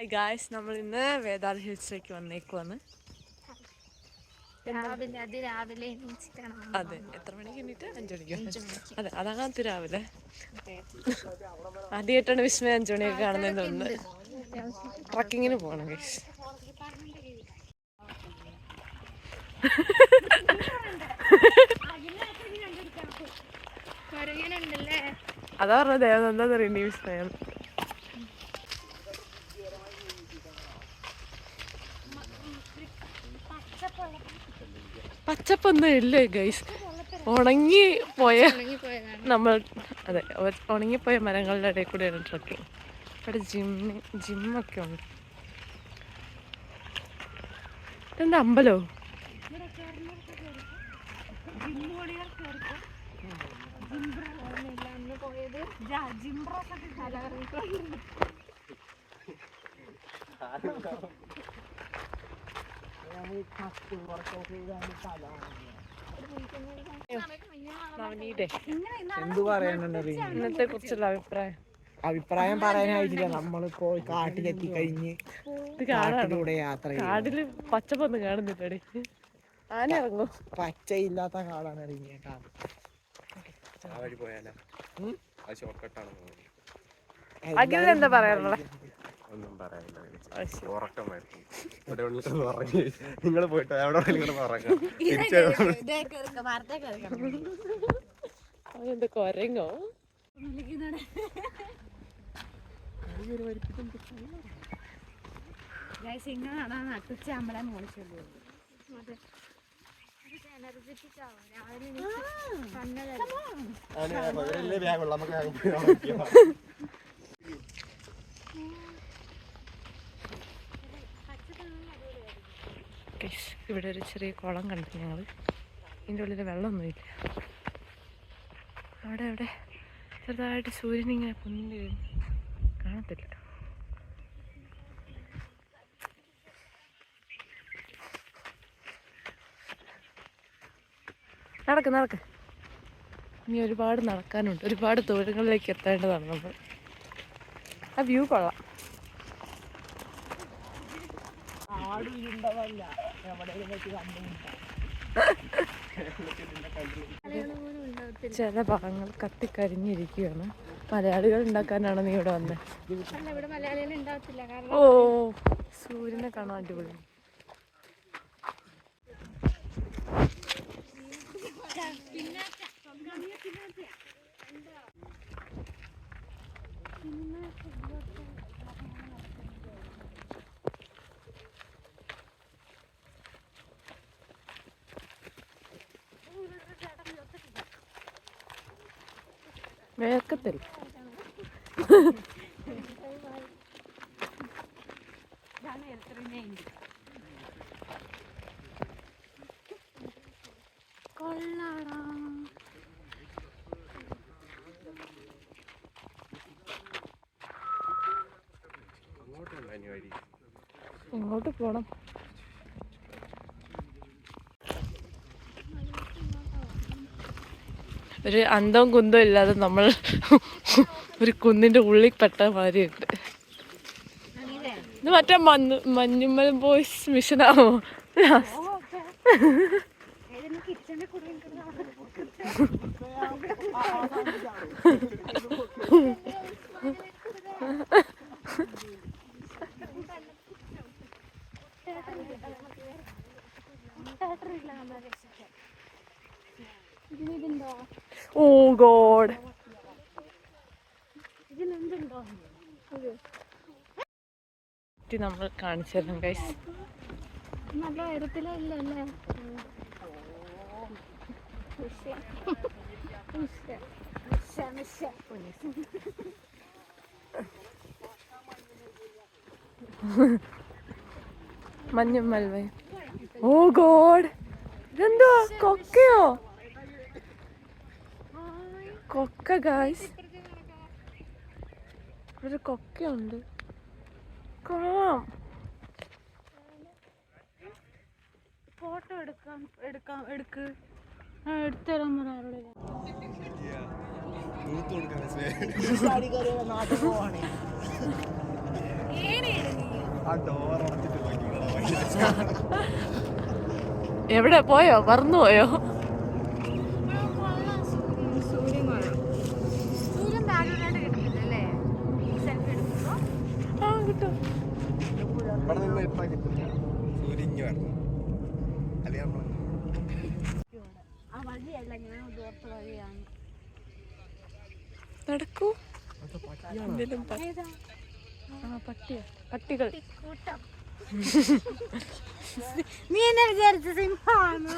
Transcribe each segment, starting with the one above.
Guys, നമ്മൾ ഇന്ന് വേദാൽ ഹിൽസിലേക്ക് വന്നേക്കുവാണ്. അതെ, എത്ര മണിക്ക് എണീറ്റ്? 5 മണിക്ക്. അതെ, അതാണ് അതിരാവിലെ. ആദ്യമായിട്ടാണ് വിസ്മയ 5 മണിയൊക്കെ കാണുന്നതുകൊണ്ട് ട്രക്കിങ്ങിന് പോകണം ഗൈസ്. അതാ പറഞ്ഞത് എന്താ പറയുക വിസ്മയം. പച്ചപ്പൊന്നും ഇല്ലേ ഗൈസ്, ഉണങ്ങി പോയ നമ്മൾ അതെ ഉണങ്ങിപ്പോയ മരങ്ങളുടെ ഇടയിൽ കൂടെയാണ് ട്രക്കിങ്. ഇവിടെ ജിമ്മൊക്കെ ഉണ്ട്. എന്താ അമ്പലോ? എന്ത് പറയാനുണ്ട് ഇന്നത്തെ കുറിച്ചുള്ള അഭിപ്രായം പറയാനായിട്ടില്ല. നമ്മള് പോയി കാട്ടിലെത്തി കഴിഞ്ഞ് കാട്ടിലൂടെ യാത്ര ചെയ്യും. കാടില് പച്ചപ്പൊന്നും കാണുന്നില്ലേ? ആന ഇറങ്ങും. പച്ചയില്ലാത്ത കാടാണ് ഇറങ്ങിയ എന്താ പറയാനുള്ളത്? ഒന്നും പറയാനില്ല. നിങ്ങൾ പോയിട്ട് എവിടെ എന്താ കൊരങ്ങോ? നമ്മളെ മോശമല്ലോ. ഇവിടെ ഒരു ചെറിയ കുളം കണ്ടു ഞങ്ങൾ. ഇതിൻ്റെ ഉള്ളിൽ വെള്ളമൊന്നുമില്ല. അവിടെ ചെറുതായിട്ട് സൂര്യനിങ്ങനെ പൊന്നി കാണത്തില്ല. നടക്ക്. ഇനി ഒരുപാട് നടക്കാനുണ്ട്. ഒരുപാട് ദൂരങ്ങളിലേക്ക് എത്തേണ്ടതാണ് നമ്മൾ. ആ വ്യൂ കൊള്ളാം. ചില ഭാഗങ്ങൾ കത്തിക്കരിഞ്ഞിരിക്കുകയാണ്. മലയാളികൾ ഉണ്ടാക്കാനാണ് നീ ഇവിടെ വന്നത്. ഓ, സൂര്യനെ കാണാൻ അടിപൊളി. വേർക്കത്തില്ല. കൊള്ളാടാ. എങ്ങോട്ട് പോണം? ഒരു അന്തവും കുന്തവും ഇല്ലാതെ നമ്മൾ ഒരു കുന്നിന്റെ ഉള്ളിൽ പെട്ട മാതിരിയുണ്ട്. ഇത് മറ്റേ മഞ്ഞുമ്മൽ ബോയ്സ് മിഷനാണോ? ഓ ഗോഡ്, നമ്മൾ കാണിച്ചു തരാം ഗൈസ്. നല്ല ഉയരത്തിലല്ലേ? മഞ്ഞുമ്മൽ വൈ. ഓ ഗോഡ്, ഇതെന്തോ കൊക്കയോ? കൊക്ക ഗൈസ്, ഒരു കൊക്കയുണ്ട്. കൊള്ളാം. ഫോട്ടോ എടുക്ക്. എടുത്തരാൻ പറയാറുള്ളത്. നാട്ടിൽ പോവാണേ. എവിടെ പോയോ? പറന്നു പോയോ? സൂര്യൻ കാണാം. സൂര്യൻ താഴോട്ടായിട്ട് കിട്ടുന്നില്ലല്ലേ സെൽഫി എടുക്കുമ്പോ? ആ കിട്ടും. ഇവിടെ നിന്ന് ഇട്ടാ കിട്ടില്ല. സൂര്യങ്ങി വരണം. അല്ലെങ്കിൽ നമ്മള് ആ വഴിയല്ല, ഞാൻ ഉദ്ദേശിച്ച വഴിയാണ്. നടക്കൂ. ഏതാ? പട്ടികൾ. കൂട്ടം. നീ എന്നെ വിചാരിച്ച സിംഹമാണ്?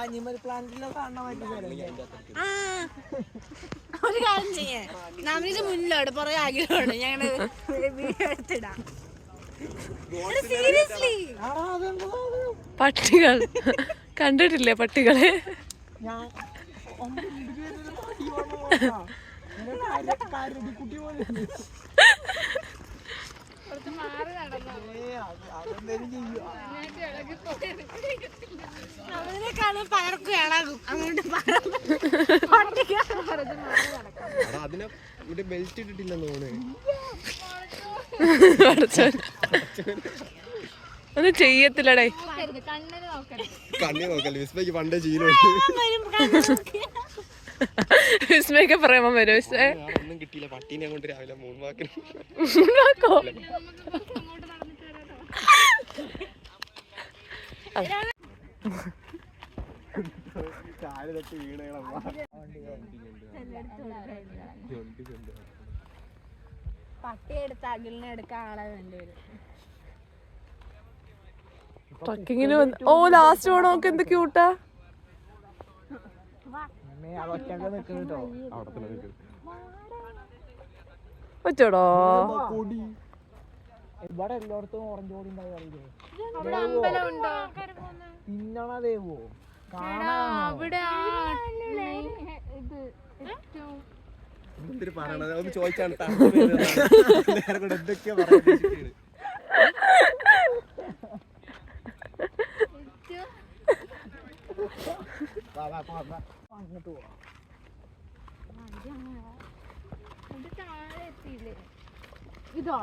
ആനിമൽ പ്ലാന്റിലോ കാണാൻ പറ്റില്ല. ആ, ഒരു കാര്യം ചെയ്യേ, നമ്മളിത് മുന്നിലോട്ട് പുറകെ ആഗ്രഹമാണ് ഞങ്ങള് എടുത്തിടാം. സീരിയസ്ലി പട്ടികൾ കണ്ടിട്ടില്ലേ പട്ടികളെ? ഞാൻ കുട്ടി പോലെ മാറി നടന്നു. അതിനേക്കാളും പലർക്കും ഇളകും. അതുകൊണ്ട് അതിനെ ഇവിടെ ബെൽറ്റ് ഇട്ടിട്ടില്ലെന്ന് തോന്നുന്നു. ഒന്നും ചെയ്യത്തില്ലടേ. കണ്ണിന് നോക്കരുത്. കണ്ണി നോക്കല്ലേ വിസ്മയ്ക്ക് പണ്ടേ ശീലമുണ്ട്. വിസ്മയൊക്കെ പറയുമ്പോ വരും. വിസ്മയ ഒന്നും കിട്ടിയില്ല. പട്ടീനെ കൊണ്ട് രാവിലെ മൂന്നാക്കോ കാല് തട്ടി വീണേളമ്മ. പട്ടി എടുത്ത് അഖിലിനെ എടുക്കാൻ ആളെ വേണ്ടിവരും. ട്രക്കിങ്ങിന് ഓ ലാസ്റ്റ് വേണം. നമുക്ക് എന്ത് ക്യൂട്ടാ. അതൊക്കെ നിൽക്കുന്നുട്ടോ. അവിടെ തന്നെ നിൽക്കും. പറ്റോടോ? ഇവിടെ എല്ലായിടത്തും ഓറഞ്ച് ബോർഡ് ഉണ്ടാവില്ലേ? അവിടെ അമ്പലം ഉണ്ടോ? പിന്നണതേവോ അവിടെ എന്തിനു പറയണത്? ഒന്ന് ചോദിച്ചാണ് എന്തൊക്കെയാ പറയാൻ. അങ്ങോട്ട് പോവാ. ഇതോ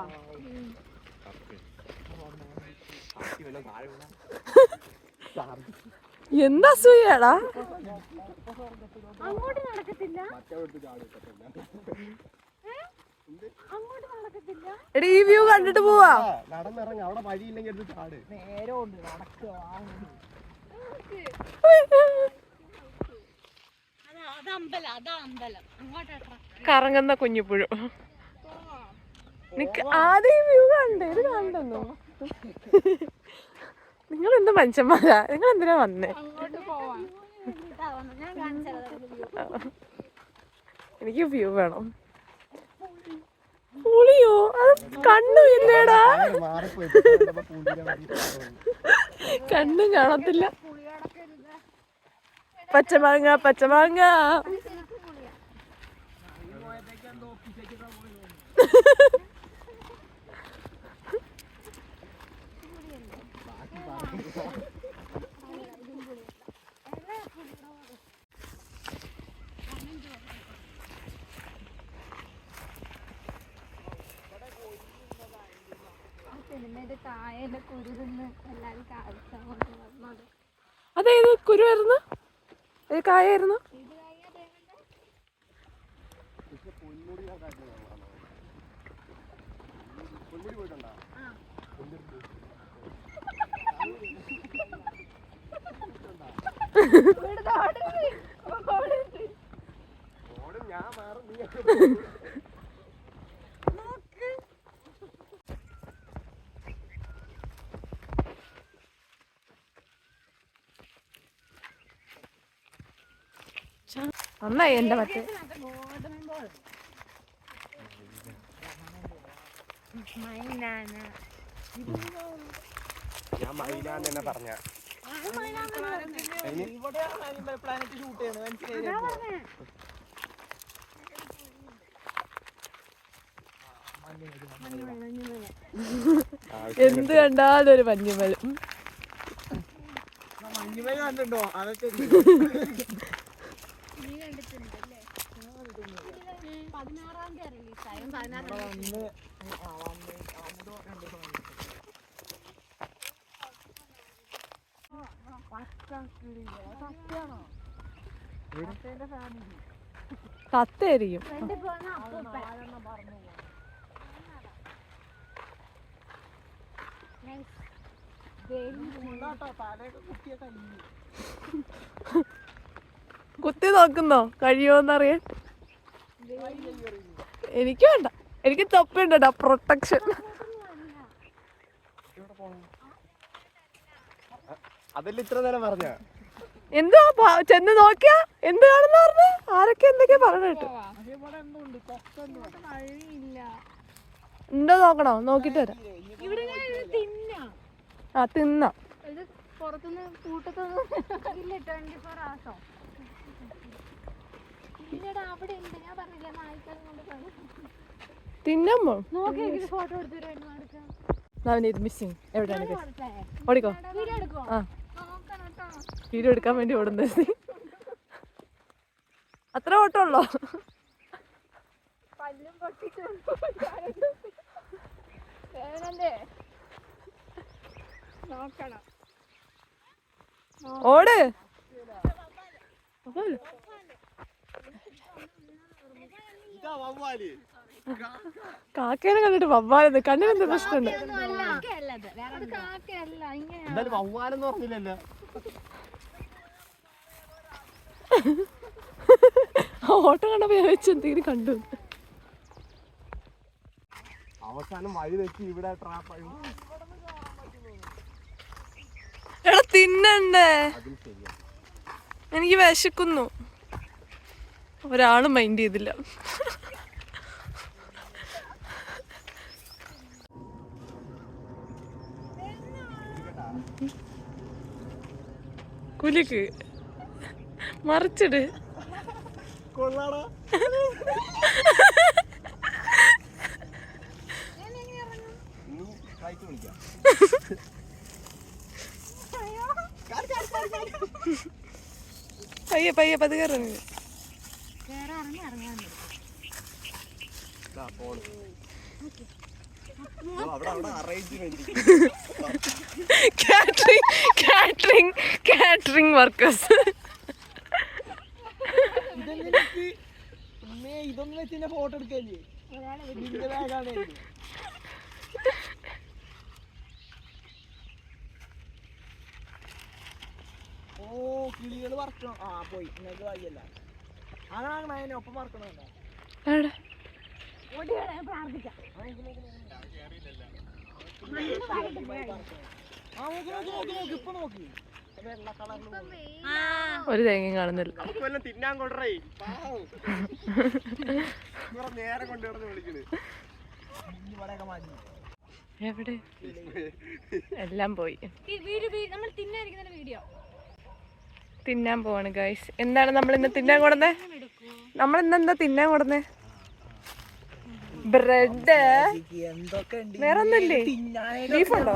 എന്താ അസൂയാടാ? അങ്ങോട്ട് നടക്കത്തില്ല. അങ്ങോട്ട് നടക്കത്തില്ല. എടി ഈ വ്യൂ കണ്ടിട്ട് പോവാ. നടന്നിറങ്ങി. അവിടെ വഴിയില്ലെങ്കിൽ എടുത്ത് ചാട്. നേരെ ഉണ്ട് നടക്കുക. അതാ അമ്പലം. അങ്ങോട്ടാ കറങ്ങുന്ന കുഞ്ഞിപ്പുഴു. നിക്ക് ആദ്യം വ്യൂ കണ്ടേ. ഇത് കണ്ടെന്നോ? നിങ്ങൾ എന്ത് മനുഷ്യന്മാരാ? നിങ്ങൾ എന്തിനാ വന്നേ? അങ്ങോട്ട് പോവാം. ഞാൻ കാണിച്ചത് എനിക്ക് വ്യൂ വേണം. പുളിയോ? അത് കണ്ണു ഇല്ലേടാ. കണ്ണും കാണത്തില്ല. പച്ചമാങ്ങ പച്ചമാങ്ങ. കായന്റെ കുരുന്ന് എല്ലാരും കാഴ്ച. അതേത് കുരുവായിരുന്നു? ഏത് കായായിരുന്നു? നന്നായി എന്റെ മറ്റേ. ഞാൻ മൈലാന്ന് തന്നെ പറഞ്ഞ. ഇവിടെ ആനിമൽ പ്ലാനറ്റ് ഷൂട്ട് ചെയ്യണം. മനസ്സിലായില്ലേ? എന്ത് കണ്ടാലും ഒരു മഞ്ഞുമലും. മഞ്ഞുമല കണ്ടിട്ടുണ്ടോ? അതൊക്കെ നീ കണ്ടിട്ടുണ്ടല്ലേ? 16-ാം തീയതി റിലീസായും. 16-ാം തീയതി കത്തായിരിക്കും. കുത്തി നോക്കുന്നോ കഴിയോന്നറിയാൻ? എനിക്ക് വേണ്ട, എനിക്ക് തൊപ്പിണ്ടോ പ്രൊട്ടക്ഷൻ. അതല്ല ഇത്ര നേരം പറഞ്ഞ എന്തോ ചെന്ന് നോക്കിയാ എന്ത് കാണുന്ന പറഞ്ഞു? ആരൊക്കെ എന്തൊക്കെയാ പറഞ്ഞിട്ട് ഉണ്ടോ നോക്കണോ? നോക്കിട്ട് വരാം. ആ തിന്ന പുറത്തുനിന്ന് കൂട്ടത്തൊന്നും 24 hours ഇല്ലടാ, അവിടെ ഉണ്ട്. ഞാൻ പറഞ്ഞില്ല നായ്ക്കളും കൊണ്ട് തിന്നമ്മോ നോക്കി ഫോട്ടോ എടുത്തിട്ട് മിസ്സിങ്. എവിടെയാണ്? ഓടിക്കോ. ആ വീഡിയോ എടുക്കാൻ വേണ്ടി ഓടുന്നത്. അത്ര ഓട്ടമുള്ളോ? പല്ലും പൊട്ടിച്ചു നോക്കണം. ഓട്. കാക്കേനെ കണ്ടിട്ട് വവ്വാലെന്ന് കണ്ണിനെന്ത് പ്രശ്നമുണ്ട്? എന്തായാലും വവ്വാലെന്ന് പറഞ്ഞില്ലല്ലോ. ഓട്ടം കണ്ടപ്പോ ഞാൻ വെച്ച് എന്തെങ്കിലും കണ്ടു. അവസാനം വഴി വെച്ച് ഇവിടെ ട്രാപ്പായി. എടാ തിന്നണ്ടേ? അതും ശരിയാ. എനിക്ക് വിശക്കുന്നു. ഒരാളും മൈൻഡ് ചെയ്തില്ല. കുലുക്ക് മറിച്ചിട്. കൊള്ളാടാ. പയ്യെ പയ്യെ പതുക്കെ ഇറങ്ങി. Catering workers. ഇതൊന്നും വെച്ച് ഫോട്ടോ എടുക്കല്ലേ? ഓ കിളികള് പറക്കണം. ആ പോയി നിങ്ങൾക്ക് വയ്യല്ല. അതാണ് അതിനെ ഒപ്പം പറക്കണുണ്ടോ? ഇപ്പൊ നോക്കി വെള്ള കളറിൽ ഒരു തേങ്ങയും കാണുന്നില്ല. തിന്നാൻ കൊണ്ടേ നേരെ കൊണ്ടുവന്ന് വിളിക്കണ്. ഇവിടെയൊക്കെ മാറ്റി എവിടെ എല്ലാം പോയി. തിന്നാൻ പോവാണ് ഗൈസ്. എന്താണ് നമ്മൾ ഇന്ന് തിന്നാൻ കൊടുന്നേ? നമ്മൾ ഇന്നെന്താ തിന്നാൻ കൊടുന്നേ? ബ്രെഡ്. വേറെ ഒന്നുമില്ലേ? ബീഫുണ്ടോ?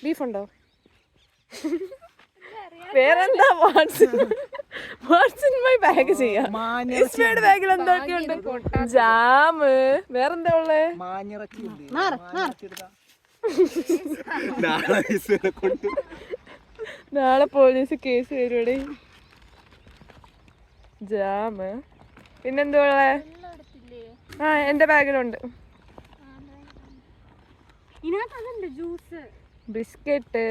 ബീഫുണ്ടോ? വേറെന്താ? വാട്സ് ഇൻ മൈ ബാഗ് ചെയ്യാം. ബാഗിൽ എന്തൊക്കെയുണ്ട്? ജാമ്. വേറെന്താ ഉള്ളേ? നാളെ പോലീസ് കേസ് വരുവടെ. ജാമ്. പിന്നെന്താ ഉള്ളേ? ആ എന്റെ ബാഗിലുണ്ട്. ജ്യൂസ്, ബിസ്ക്കറ്റ്,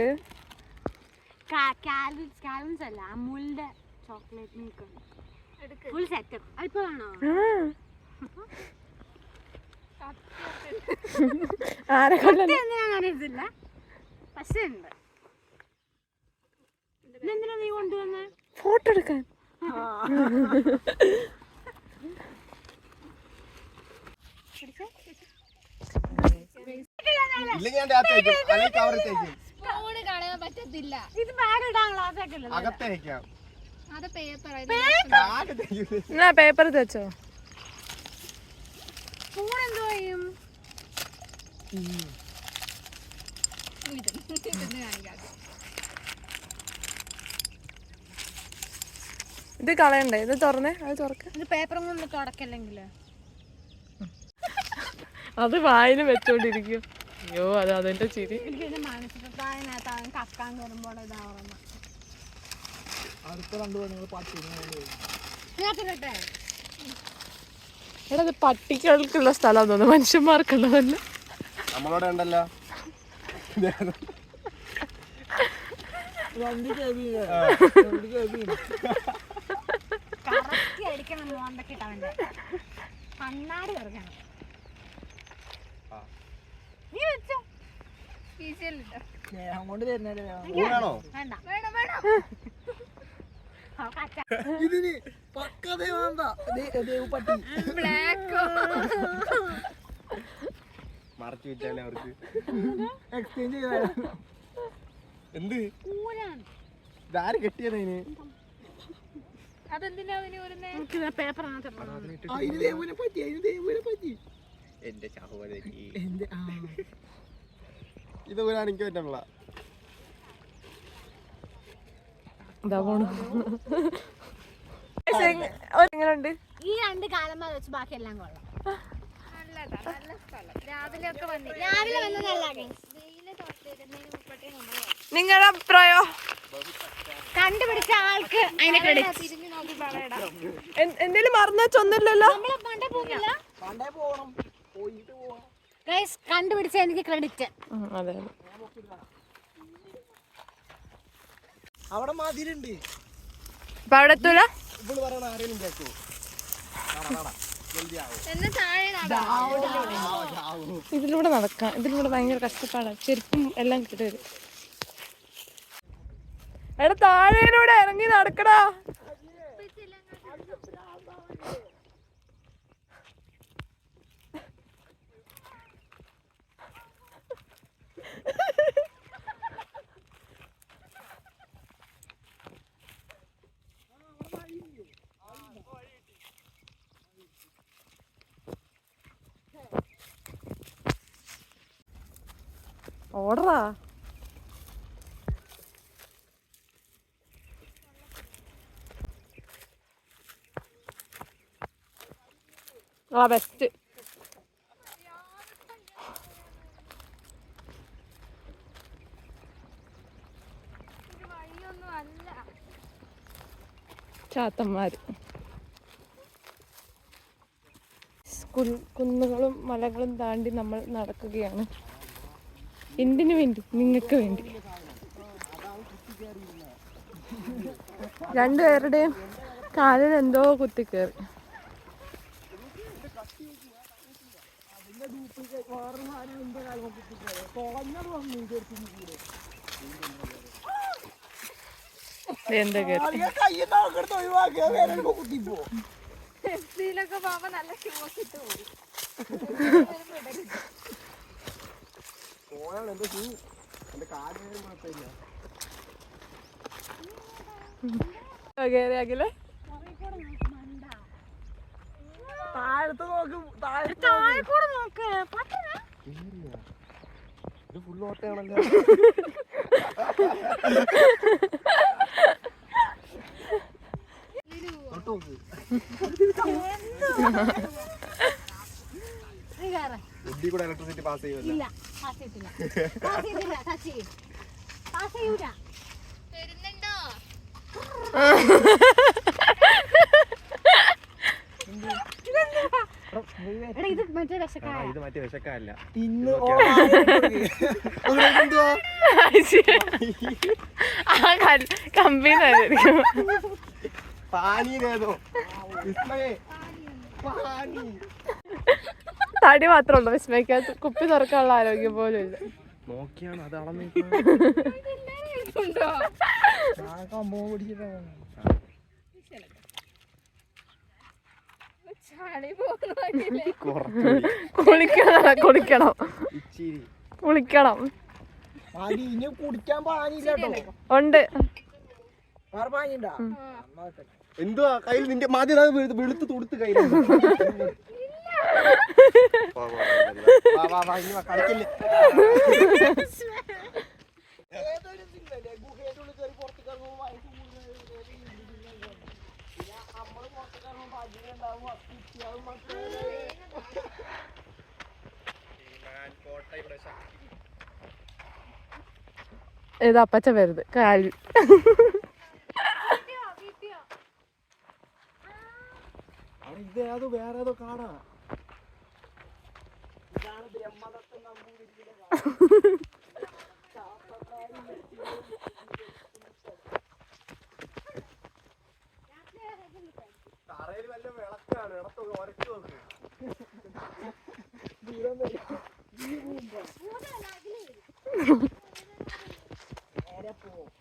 അല്ല അമൂലിന്റെ ചോക്ലേറ്റ് മിൽക്ക് ഫുൾ സെറ്റപ്പ്. അല്പ വേണോ? ആരെ കൊല്ലം അങ്ങനെ ഇതില്ല, പക്ഷെ ഉണ്ട്. ഇതെന്തിനാ നീ കൊണ്ടുവന്നേ? ഫോട്ടോ എടുക്കാൻ. ഇല്ലെങ്കിൽ ഞാൻ കവറത്തേക്കും ഫോണ് കളയാൻ പറ്റത്തില്ല. ഇത് ബാഗ് ഇടാനുള്ള അകത്തേക്കാം. അത് പേപ്പർ എന്നാ പേപ്പർ തേച്ചോ. ഫോൺ എന്തോ ചെയ്യും? ഇത് കളയണ്ടേ? ഇത് തുറന്നേ. അത് തുറക്ക. ഇത് പേപ്പറും കൊണ്ട് തുടക്കല്ലെങ്കില് അത് വായിന് വെച്ചോണ്ടിരിക്കും. അയ്യോ അത് അതിന്റെ ചിരി. എനിക്ക് മനസ്സിലാൻ കക്കാൻ കയറുമ്പോൾ ഇതാവുന്ന അടുത്ത 2 പെണ്ണുങ്ങൾ പട്ടിനെ എടാ ഇത് പട്ടികൾക്കുള്ള സ്ഥലം തോന്നുന്നു, മനുഷ്യന്മാർക്കുള്ളതല്ല. നമ്മളോടെ ഉണ്ടല്ലോ 2 KB കറക്കി അടിക്കണം മോന്തൊക്കെ ഇട്ടവന്റെ കണ്ണാടി കറക്കണം. നീ വെച്ചോ സ്നേഹം കൊണ്ട് തരുന്നല്ലേ ഊരാണോ? വേണ്ട ഇതിന് പക്കതേ വേണ്ട പട്ടി മറച്ചു വെച്ചാലേ അവർക്ക് എക്സ്ചേഞ്ച് ചെയ്താൽ എന്ത് ഊരാണ്. ഇതാര് കെട്ടിയതിന്? അതെന്തിനാ പേപ്പർ അതിന് ദേവുനെ പറ്റി എന്റെ ചാഹുവലേക്ക് എന്റെ ഇത് ഊരാൻ എനിക്ക് പറ്റണല്ല. ഇതാ പോണു. എങ്ങനെയുണ്ട്? ഈ 2 കാലന്മാർ വെച്ച് ബാക്കി എല്ലാം കൊള്ളാം. രാവിലെ വന്നതല്ല നിങ്ങളുടെ അഭിപ്രായം? കണ്ടുപിടിച്ച ആൾക്ക് അതിന്റെ ക്രെഡിറ്റ്. എന്തേലും മറന്നു വെച്ചൊന്നുമില്ലല്ലോ. നമ്മളെ പണ്ടേ പോകില്ല പണ്ടേ പോകണം, പോയിട്ട് പോവാം. ഗൈസ്, കണ്ടുപിടിച്ച എനിക്ക് ക്രെഡിറ്റ്. അതെ അവിടെ മതിലുണ്ട്. അപ്പൊ അവിടെ എത്തൂല. ഇപ്പോൾ പറയണ ആരെങ്കിലും കേൾക്കോ? ഇതിലൂടെ നടക്കാം. ഇതിലൂടെ ഭയങ്കര കഷ്ടപ്പാടാണ്. ചെരുപ്പും എല്ലാം കിട്ടി വരും. എടാ താഴേലൂടെ ഇറങ്ങി നടക്കടാ. ഓടറാ. ആ ബെസ്റ്റ്. ചാത്തന്മാര്. കുന്നുകളും മലകളും താണ്ടി നമ്മൾ നടക്കുകയാണ്. എന്തിനു വേണ്ടി? നിങ്ങൾക്ക് വേണ്ടി. 2 പേരുടെയും കാലിൽ എന്തോ കുത്തിക്കേറി. എന്താ കേറി? കേറിയാക്കില്ലേ? താഴത്ത് നോക്കും, താഴെ കൂടെ നോക്ക്. ഇത് ഫുൾ ഓട്ടയാണല്ലോ. ബുദ്ധി കൂടെ ഇലക്ട്രിസിറ്റി പാസ് ചെയ്യുമല്ലോ. ഇല്ല, പാസ് ചെയ്തില്ല. പാസ് ചെയ്തില്ല. ടച്ച് ചെയ്യും. പാസ് ചെയ്യൂല. എടാ, ഇത് മറ്റേ രസക്കായ. ഇത് മറ്റേ വിശക്കല്ല. ഇന്ന് കമ്പീന്നായിരിക്കും. പാനീനേതോ പാനി. തടി മാത്രമേ ഉള്ളൂ വിസ്മയ്ക്കകത്ത്. കുപ്പി തുറക്കാനുള്ള ആരോഗ്യം പോലും ഇല്ല. നോക്കിയാണ് അത് അളന്ന് കമ്പോ പിടിച്ചിട്ടാ കുളിക്കണം. ഇനി കുടിക്കാൻ പാനില്ല കേട്ടോ. ഉണ്ട്. വേറെ പാനിണ്ടാ? എന്തുവാ കയ്യിൽ നിന്റെ മാതി വെളുത്ത് തുടുത്ത് കയ്യിൽ കളിക്കില്ലേ? ഇത് അപ്പച്ച വരുത് കാലിൽ. ഇതേതോ വേറെ ഏതോ കാടാ. ഇതാണ് ബ്രഹ്മദത്തൻ നമ്പൂതിരിയുടെ തറയിൽ വല്ല വിളക്കാണ്. ഇടത്തൊക്കെ ഉരച്ചു നോക്ക്. ദൂരം വരും. നേരെ പോവും.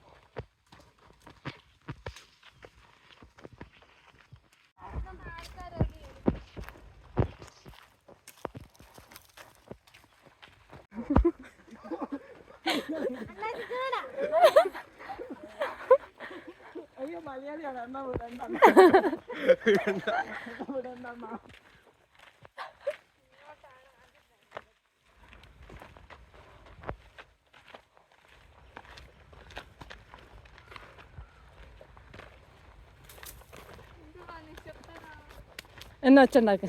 അയ്യോ മലയാളിയാണ്. എന്നാ വിടണ്ട വിടണ്ട. എന്നാ ഒച്ചുണ്ടാക്ക്.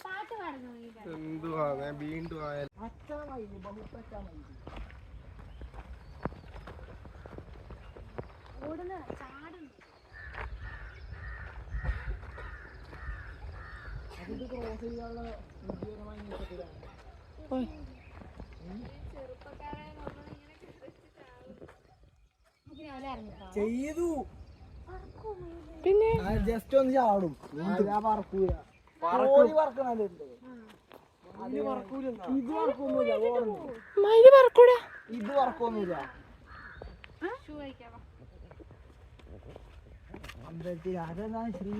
പാട്ട് പാടുന്നു എന്തുവാ വീണ്ടും ആയാലും അച്ചാമയില് ബഹുത്തച്ചാമയില് ഓടുന്ന ചാടുന്നു. അതിന്റെ ക്രോസ് ചെയ്യാനുള്ള വിജയകരമായ നീക്കത്തിലാണ്. ചെയ്തു പിന്നെ ജസ്റ്റ് ഒന്ന് ചാടും. പറക്കൂല. കോഴി പറക്കണല്ലുണ്ട്. ഇത് പറക്കൊന്നുമില്ല. മയില് പറക്കൂടാ. ഇത് പറക്കൊന്നുമില്ല. അമ്പലത്തിൽ അതെന്താ ശ്രീ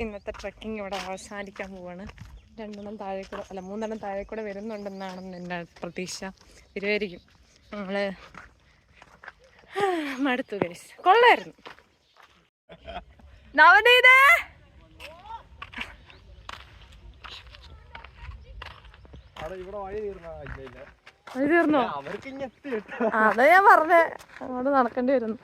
ഇന്നത്തെ ട്രക്കിംഗ് ഇവിടെ അവസാനിക്കാൻ പോവാണ്. 2 താഴെ കൂടെ അല്ല 3 താഴെ കൂടെ വരുന്നുണ്ടെന്നാണ് എൻ്റെ പ്രതീക്ഷ. വരുമായിരിക്കും. ഞങ്ങള് മടുത്തു ഗൈസ്. കൊള്ളായിരുന്നു. നവനീതേ ഇവിടെ വഴി തീർന്നാ അത് തീർന്നോ? അവർക്ക് ഇനി എത്തി അതാ ഞാൻ പറഞ്ഞേ, അങ്ങോട്ട് നടക്കേണ്ടി വരുന്നു.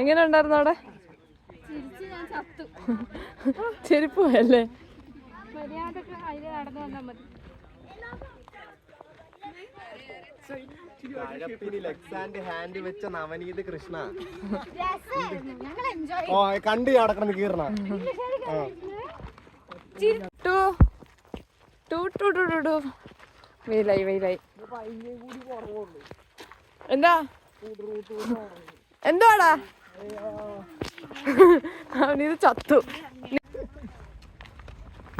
എങ്ങനെ ഉണ്ടായിരുന്നു അവിടെ? ചെരുപ്പ് പോയല്ലേ? ഹാൻഡ് വെച്ച നവനീത് കൃഷ്ണ ഞങ്ങൾ എൻജോയ് ഓ കണ്ട് അടക്കണം കീറണ വെയിലായി വെയിലായി. എന്താ എന്തുവാടാ? അവനിത് ചത്തു.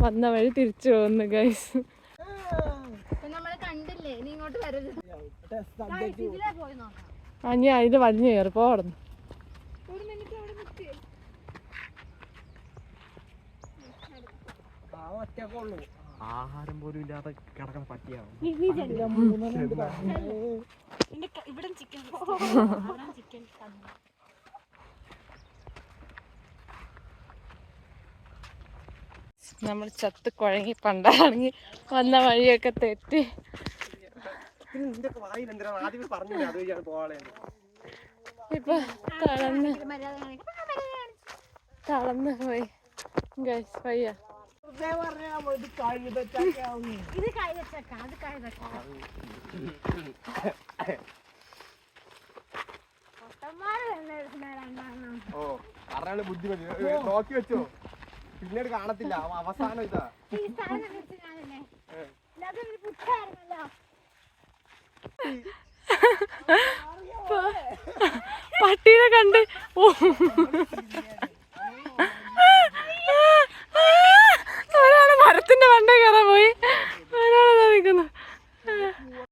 വന്ന വഴി തിരിച്ചു പോകുന്നു ഗൈസ്. നമ്മളെ കണ്ടില്ലേ, നീ ഇങ്ങോട്ട് വരരുത്. ഇതിലേ പോയി നോക്കാം. അഞ്ഞ അതിൽ വലിഞ്ഞു കയറി പോടുന്നു. ഒറ്റക്കുള്ളൂ. ആഹാരം പോലും ഇല്ലാതെ കിടക്കാൻ പറ്റിയാണ്. ഇവിടെ ചിക്കൻ ചിക്കൻ നമ്മൾ ചത്ത് കുഴങ്ങി പണ്ടാണെങ്കിൽ വന്ന വഴിയൊക്കെ തെറ്റി. ഇപ്പൊ തളർന്ന് പോയി ഗൈസ്. വയ്യ. ഇത് കൈവച്ചേക്കാം, അത് കൈവച്ചേക്കാം. ഓ അറിയാള് ബുദ്ധിമതി നോക്കി വെച്ചോ, പിന്നീട് കാണത്തില്ല. അവസാനം ഇതാ പട്ടീനെ കണ്ട്